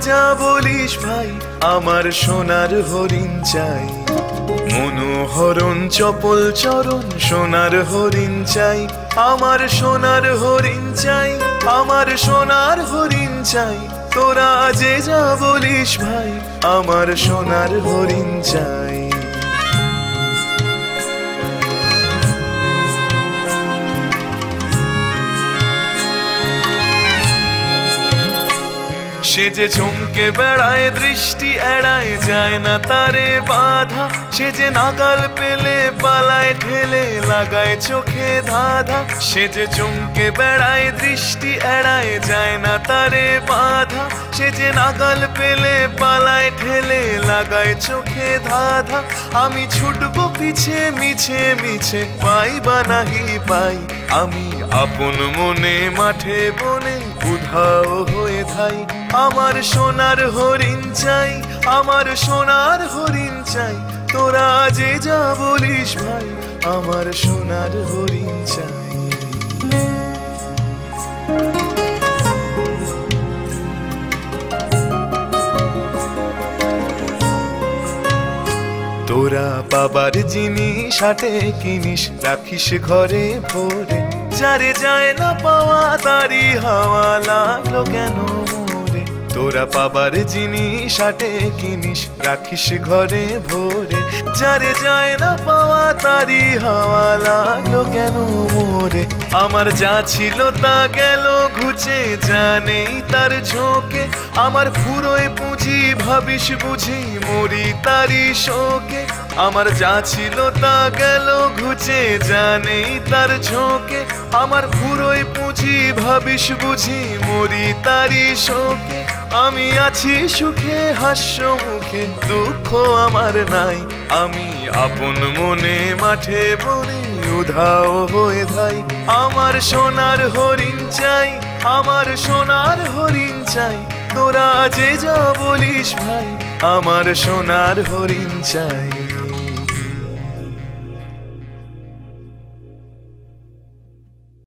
যা বলিস ভাই আমার সোনার হরিণ চাই। মনোহরণ চপল চরণ সোনার হরিণ চাই, আমার সোনার হরিণ চাই, আমার সোনার হরিণ চাই। তোরা যে যা বলিস ভাই আমার সোনার হরিণ চাই। সে যে চমকে বেড়ায় দৃষ্টি এড়ায় যায় না তারে বাধা, সে যে নাগাল পেলে পালায় ঠেলে লাগায় চোখে ধাঁধা। সে যে চমকে বেড়ায় দৃষ্টি এড়ায় যায় না তারে বাধা, সে যে নাগাল পেলে পালায় ঠেলে লাগায় চোখে ধাঁধা। আমি ছুটবো পিছে মিছে মিছে পাই বা নাহি পাই, আমি আপন মনে মাঠে বনে উধাও হয়ে থাই। আমার সোনার হরিণ চাই, আমার সোনার হরিণ চাই। তোরা যে যা বলিস ভাই আমার সোনার হরিণ চাই। তোরা বাবার জিনিস হাটে কিনিস রাখিস ঘরে ভরে, যারে যায় না পাওয়া তারি হাওয়া লাগলো কেন মোরে। তোরা বাবার জিনিস হাটে কিনিস রাখিস ঘরে ভরে, যারে যায় না পাওয়া তারি হাওয়া লাগলো কেন মোরে। আমার যা ছিল তা গেল ঘুচে জানেই তার ঝোঁকে, আমার ফুরোয় পুঁজি ভাবিস বুঝি মরি তারি শোকে। আমার যা ছিল তা গেল ঘুচে জানেই তার ঝোঁকে, আমার ফুরোয় পুঁজি ভাবিস বুঝি মরি তারি শোকে। আমি আছি সুখে হাস্য মুখে দুঃখ আমার নাই, আমি আপন মনে মাঠে বনে উধাও হয়ে ধাই। আমার সোনার হরিণ চাই, আমার সোনার হরিণ চাই। তোরা যে যা বলিস ভাই আমার সোনার হরিণ চাই।